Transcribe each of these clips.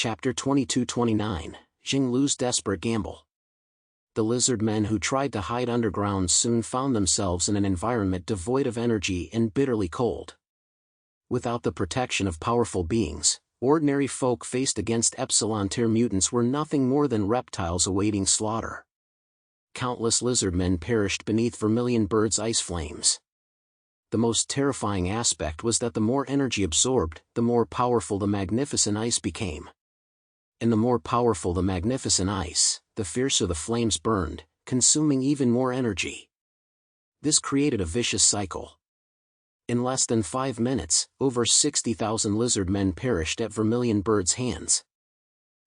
Chapter 22-29, Jinglu's Desperate Gamble. The lizard men who tried to hide underground soon found themselves in an environment devoid of energy and bitterly cold. Without the protection of powerful beings, ordinary folk faced against Epsilon-tier mutants were nothing more than reptiles awaiting slaughter. Countless lizard men perished beneath Vermilion Bird's ice flames. The most terrifying aspect was that the more energy absorbed, the more powerful the magnificent ice became. And the more powerful the magnificent ice, the fiercer the flames burned, consuming even more energy. This created a vicious cycle. In less than 5 minutes, over 60,000 lizard men perished at Vermilion Bird's hands.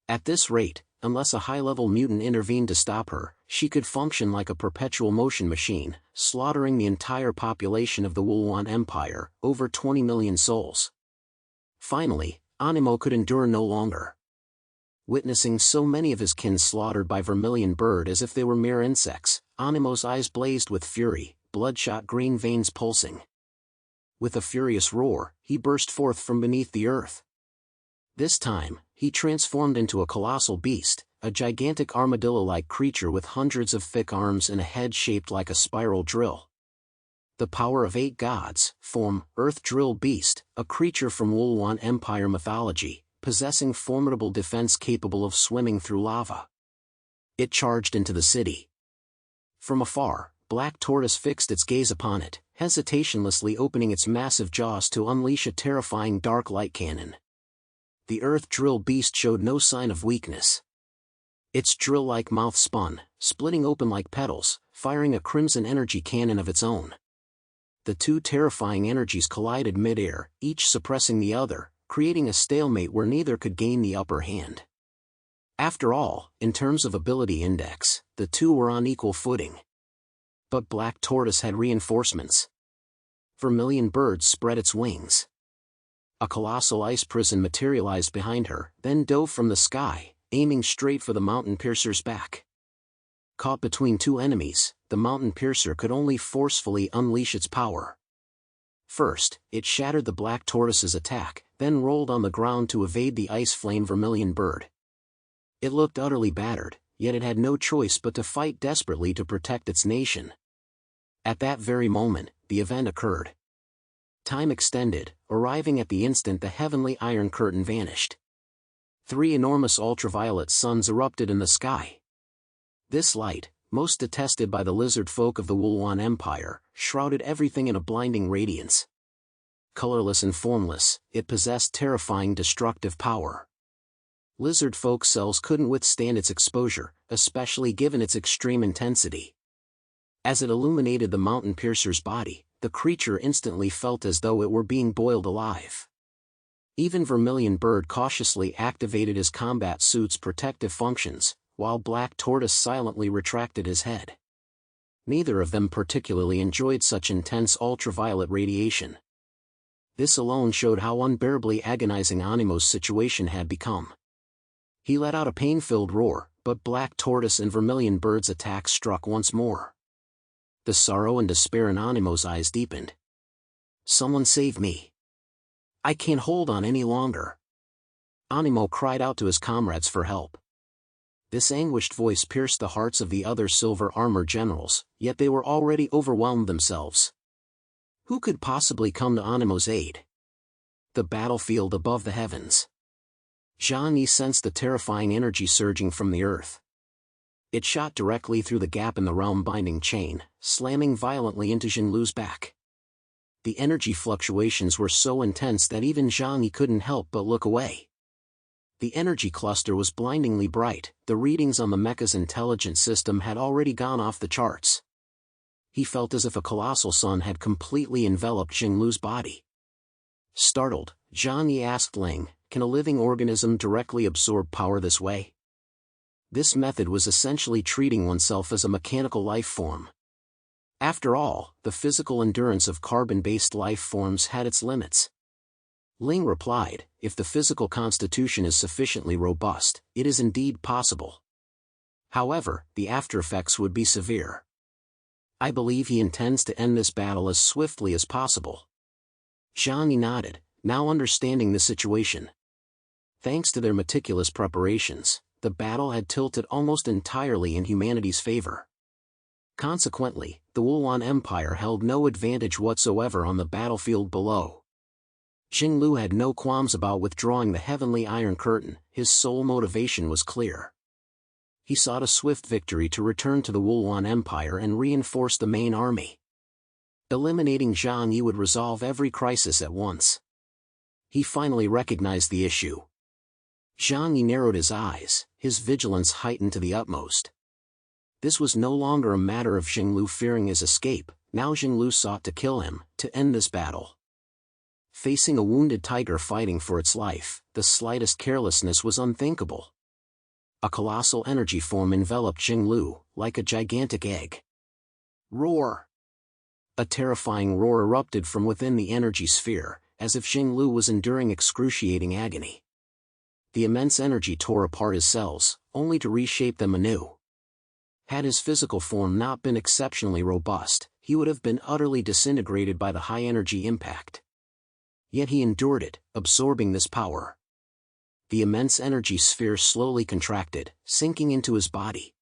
At this rate, unless a high-level mutant intervened to stop her, she could function like a perpetual motion machine, slaughtering the entire population of the Wulwan Empire, over 20 million souls. Finally, Animo could endure no longer. Witnessing so many of his kin slaughtered by Vermilion Bird as if they were mere insects, Animo's eyes blazed with fury, bloodshot green veins pulsing. With a furious roar, he burst forth from beneath the earth. This time, he transformed into a colossal beast, a gigantic armadillo-like creature with hundreds of thick arms and a head shaped like a spiral drill. The power of 8 gods, form, Earth Drill Beast, a creature from Wulwan Empire mythology, possessing formidable defense capable of swimming through lava. It charged into the city. From afar, Black Tortoise fixed its gaze upon it, hesitationlessly opening its massive jaws to unleash a terrifying dark light cannon. The Earth Drill Beast showed no sign of weakness. Its drill-like mouth spun, splitting open like petals, firing a crimson energy cannon of its own. The two terrifying energies collided mid-air, each suppressing the other, creating a stalemate where neither could gain the upper hand. After all, in terms of ability index, the two were on equal footing. But Black Tortoise had reinforcements. Vermilion Bird spread its wings. A colossal ice prison materialized behind her, then dove from the sky, aiming straight for the Mountain Piercer's back. Caught between two enemies, the Mountain Piercer could only forcefully unleash its power. First, it shattered the Black Tortoise's attack, then rolled on the ground to evade the ice flame Vermilion Bird. It looked utterly battered, yet it had no choice but to fight desperately to protect its nation. At that very moment, the event occurred. Time extended, arriving at the instant the heavenly Iron Curtain vanished. 3 enormous ultraviolet suns erupted in the sky. This light, most detested by the lizard folk of the Wulwan Empire, shrouded everything in a blinding radiance. Colorless and formless, it possessed terrifying destructive power. Lizard folk cells couldn't withstand its exposure, especially given its extreme intensity. As it illuminated the Mountain Piercer's body, the creature instantly felt as though it were being boiled alive. Even Vermilion Bird cautiously activated his combat suit's protective functions, while Black Tortoise silently retracted his head. Neither of them particularly enjoyed such intense ultraviolet radiation. This alone showed how unbearably agonizing Animo's situation had become. He let out a pain-filled roar, but Black Tortoise and Vermilion Bird's attack struck once more. The sorrow and despair in Animo's eyes deepened. "Someone save me. I can't hold on any longer." Animo cried out to his comrades for help. This anguished voice pierced the hearts of the other silver armor generals, yet they were already overwhelmed themselves. Who could possibly come to Animo's aid? The battlefield above the heavens. Zhang Yi sensed the terrifying energy surging from the earth. It shot directly through the gap in the realm-binding chain, slamming violently into Jinglu's back. The energy fluctuations were so intense that even Zhang Yi couldn't help but look away. The energy cluster was blindingly bright, the readings on the mecha's intelligence system had already gone off the charts. He felt as if a colossal sun had completely enveloped Jinglu's body. Startled, Zhang Yi asked Ling, "Can a living organism directly absorb power this way?" This method was essentially treating oneself as a mechanical life form. After all, the physical endurance of carbon-based life forms had its limits. Ling replied, "If the physical constitution is sufficiently robust, it is indeed possible. However, the aftereffects would be severe. I believe he intends to end this battle as swiftly as possible." Zhang Yi nodded, now understanding the situation. Thanks to their meticulous preparations, the battle had tilted almost entirely in humanity's favor. Consequently, the Wulwan Empire held no advantage whatsoever on the battlefield below. Xinglu had no qualms about withdrawing the heavenly Iron Curtain. His sole motivation was clear. He sought a swift victory to return to the Wulwan Empire and reinforce the main army. Eliminating Zhang Yi would resolve every crisis at once. He finally recognized the issue. Zhang Yi narrowed his eyes, his vigilance heightened to the utmost. This was no longer a matter of Xinglu fearing his escape. Now Xinglu sought to kill him, to end this battle. Facing a wounded tiger fighting for its life, the slightest carelessness was unthinkable. A colossal energy form enveloped Xinglu, like a gigantic egg. Roar! A terrifying roar erupted from within the energy sphere, as if Xinglu was enduring excruciating agony. The immense energy tore apart his cells, only to reshape them anew. Had his physical form not been exceptionally robust, he would have been utterly disintegrated by the high-energy impact. Yet he endured it, absorbing this power. The immense energy sphere slowly contracted, sinking into his body.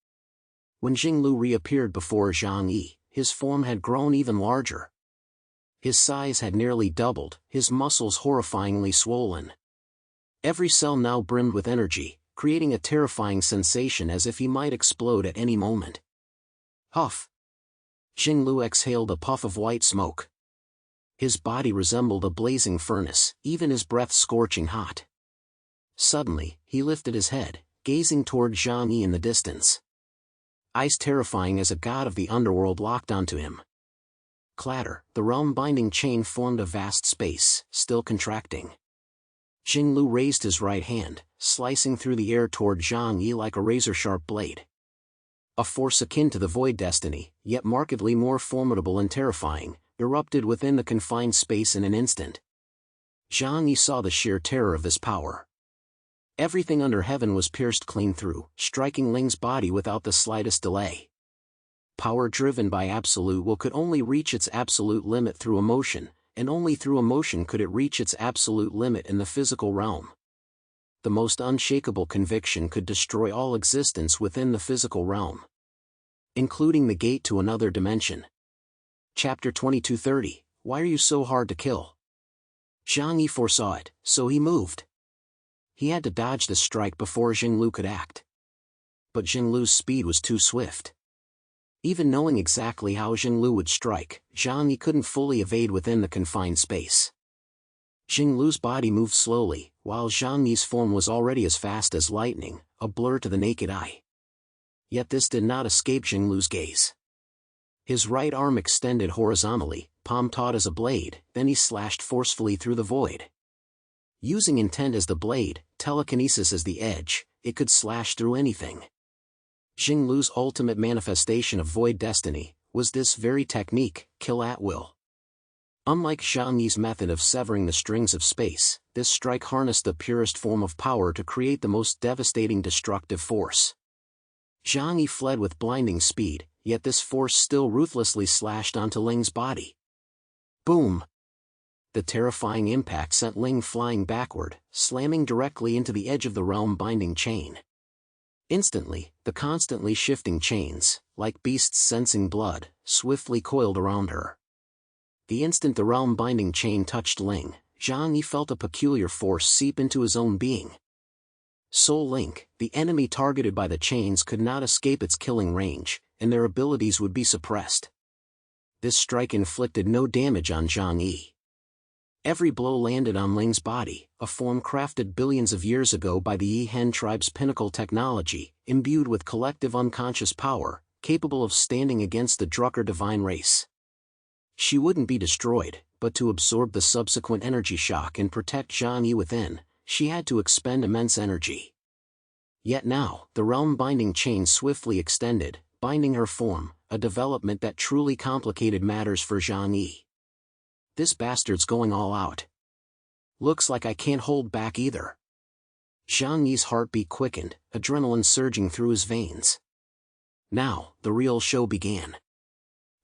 When Xinglu reappeared before Zhang Yi, his form had grown even larger. His size had nearly doubled, his muscles horrifyingly swollen. Every cell now brimmed with energy, creating a terrifying sensation as if he might explode at any moment. Huff! Xinglu exhaled a puff of white smoke. His body resembled a blazing furnace, even his breath scorching hot. Suddenly, he lifted his head, gazing toward Zhang Yi in the distance. Eyes terrifying as a god of the underworld locked onto him. Clatter, the realm-binding chain formed a vast space, still contracting. Xinglu raised his right hand, slicing through the air toward Zhang Yi like a razor-sharp blade. A force akin to the Void Destiny, yet markedly more formidable and terrifying, erupted within the confined space in an instant. Zhang Yi saw the sheer terror of this power. Everything under heaven was pierced clean through, striking Ling's body without the slightest delay. Power driven by absolute will could only reach its absolute limit through emotion, and only through emotion could it reach its absolute limit in the physical realm. The most unshakable conviction could destroy all existence within the physical realm, including the gate to another dimension. Chapter 2230, Why are you so hard to kill? Zhang Yi foresaw it, so he moved. He had to dodge the strike before Xinglu could act. But Xinglu's speed was too swift. Even knowing exactly how Xinglu would strike, Zhang Yi couldn't fully evade within the confined space. Xinglu's body moved slowly, while Zhang Yi's form was already as fast as lightning, a blur to the naked eye. Yet this did not escape Xinglu's gaze. His right arm extended horizontally, palm taut as a blade, then he slashed forcefully through the void. Using intent as the blade, telekinesis as the edge, it could slash through anything. Xinglu's ultimate manifestation of void destiny was this very technique, kill at will. Unlike Zhang Yi's method of severing the strings of space, this strike harnessed the purest form of power to create the most devastating destructive force. Zhang Yi fled with blinding speed, yet this force still ruthlessly slashed onto Ling's body. Boom! The terrifying impact sent Ling flying backward, slamming directly into the edge of the realm-binding chain. Instantly, the constantly shifting chains, like beasts sensing blood, swiftly coiled around her. The instant the realm-binding chain touched Ling, Zhang Yi felt a peculiar force seep into his own being. Soul Link, the enemy targeted by the chains could not escape its killing range, and their abilities would be suppressed. This strike inflicted no damage on Zhang Yi. Every blow landed on Ling's body, a form crafted billions of years ago by the Yi Hen tribe's pinnacle technology, imbued with collective unconscious power, capable of standing against the Drucker divine race. She wouldn't be destroyed, but to absorb the subsequent energy shock and protect Zhang Yi within, she had to expend immense energy. Yet now, the realm-binding chain swiftly extended, binding her form, a development that truly complicated matters for Zhang Yi. This bastard's going all out. Looks like I can't hold back either. Zhang Yi's heartbeat quickened, adrenaline surging through his veins. Now, the real show began.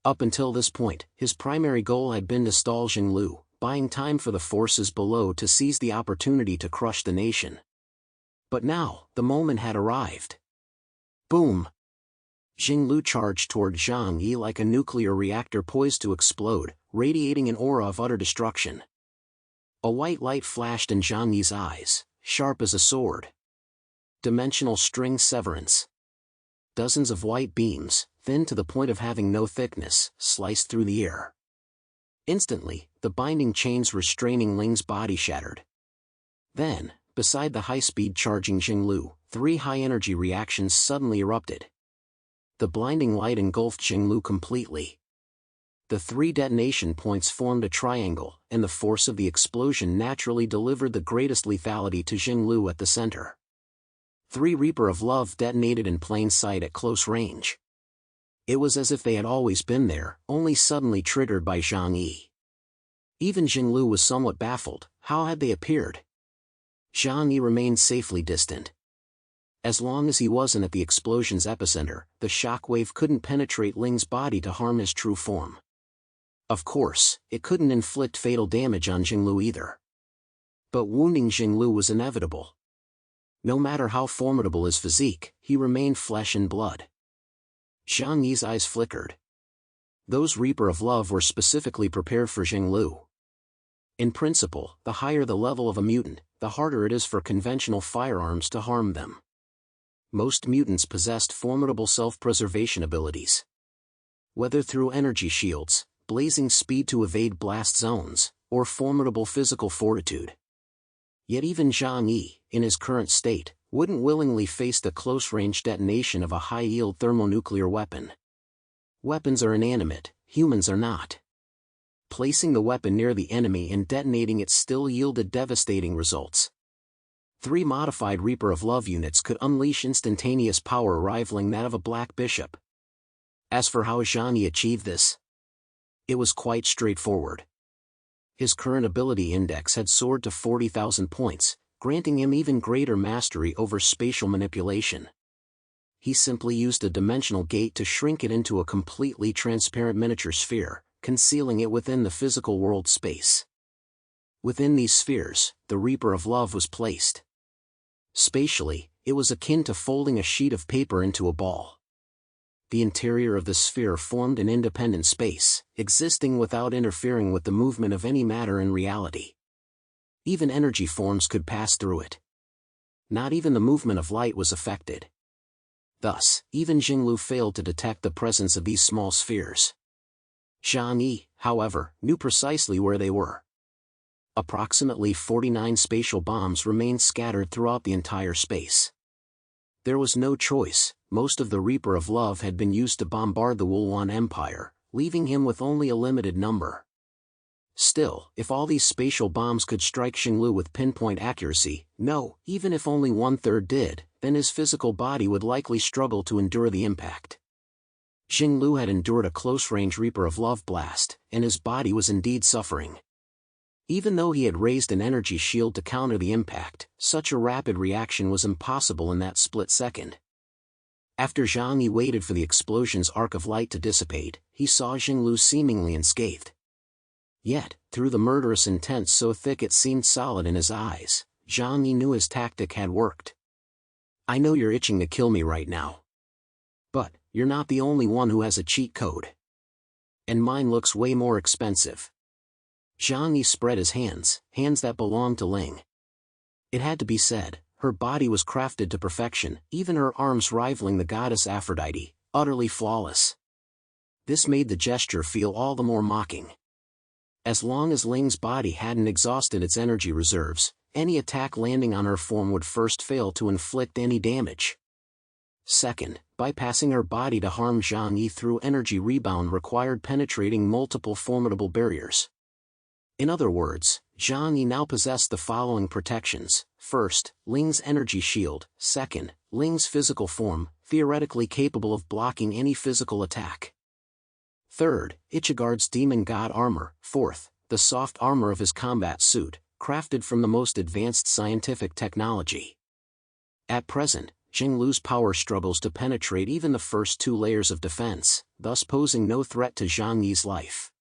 Up until this point, his primary goal had been to stall Xinglu, buying time for the forces below to seize the opportunity to crush the nation. But now, the moment had arrived. Boom! Xinglu charged toward Zhang Yi like a nuclear reactor poised to explode, radiating an aura of utter destruction. A white light flashed in Zhang Yi's eyes, sharp as a sword. Dimensional string severance. Dozens of white beams, thin to the point of having no thickness, sliced through the air. Instantly, the binding chains restraining Ling's body shattered. Then, beside the high-speed charging Xinglu, 3 high-energy reactions suddenly erupted. The blinding light engulfed Xinglu completely. The 3 detonation points formed a triangle, and the force of the explosion naturally delivered the greatest lethality to Xinglu at the center. 3 Reaper of Love detonated in plain sight at close range. It was as if they had always been there, only suddenly triggered by Zhang Yi. Even Xinglu was somewhat baffled. How had they appeared? Zhang Yi remained safely distant. As long as he wasn't at the explosion's epicenter, the shockwave couldn't penetrate Ling's body to harm his true form. Of course, it couldn't inflict fatal damage on Xinglu either. But wounding Xinglu was inevitable. No matter how formidable his physique, he remained flesh and blood. Zhang Yi's eyes flickered. Those Reaper of Love were specifically prepared for Xinglu. In principle, the higher the level of a mutant, the harder it is for conventional firearms to harm them. Most mutants possessed formidable self-preservation abilities. Whether through energy shields, blazing speed to evade blast zones, or formidable physical fortitude. Yet even Zhang Yi, in his current state, wouldn't willingly face the close-range detonation of a high-yield thermonuclear weapon. Weapons are inanimate, humans are not. Placing the weapon near the enemy and detonating it still yielded devastating results. 3 modified Reaper of Love units could unleash instantaneous power rivaling that of a Black Bishop. As for how Zhang Yi achieved this, it was quite straightforward. His current ability index had soared to 40,000 points, granting him even greater mastery over spatial manipulation. He simply used a dimensional gate to shrink it into a completely transparent miniature sphere, concealing it within the physical world space. Within these spheres, the Reaper of Love was placed. Spatially, it was akin to folding a sheet of paper into a ball. The interior of the sphere formed an independent space, existing without interfering with the movement of any matter in reality. Even energy forms could pass through it. Not even the movement of light was affected. Thus, even Xinglu failed to detect the presence of these small spheres. Zhang Yi, however, knew precisely where they were. Approximately 49 spatial bombs remained scattered throughout the entire space. There was no choice. Most of the Reaper of Love had been used to bombard the Wulwan Empire, leaving him with only a limited number. Still, if all these spatial bombs could strike Xinglu with pinpoint accuracy, no, even if only 1/3 did, then his physical body would likely struggle to endure the impact. Xinglu had endured a close-range Reaper of Love blast, and his body was indeed suffering. Even though he had raised an energy shield to counter the impact, such a rapid reaction was impossible in that split second. After Zhang Yi waited for the explosion's arc of light to dissipate, he saw Xinglu seemingly unscathed. Yet, through the murderous intent so thick it seemed solid in his eyes, Zhang Yi knew his tactic had worked. I know you're itching to kill me right now. But, you're not the only one who has a cheat code. And mine looks way more expensive. Zhang Yi spread his hands that belonged to Ling. It had to be said, her body was crafted to perfection, even her arms rivaling the goddess Aphrodite, utterly flawless. This made the gesture feel all the more mocking. As long as Ling's body hadn't exhausted its energy reserves, any attack landing on her form would first fail to inflict any damage. Second, bypassing her body to harm Zhang Yi through energy rebound required penetrating multiple formidable barriers. In other words, Zhang Yi now possessed the following protections. First, Ling's energy shield. Second, Ling's physical form, theoretically capable of blocking any physical attack. Third, Ichigar's demon god armor. Fourth, the soft armor of his combat suit, crafted from the most advanced scientific technology. At present, Xinglu's power struggles to penetrate even the first 2 layers of defense, thus posing no threat to Zhang Yi's life.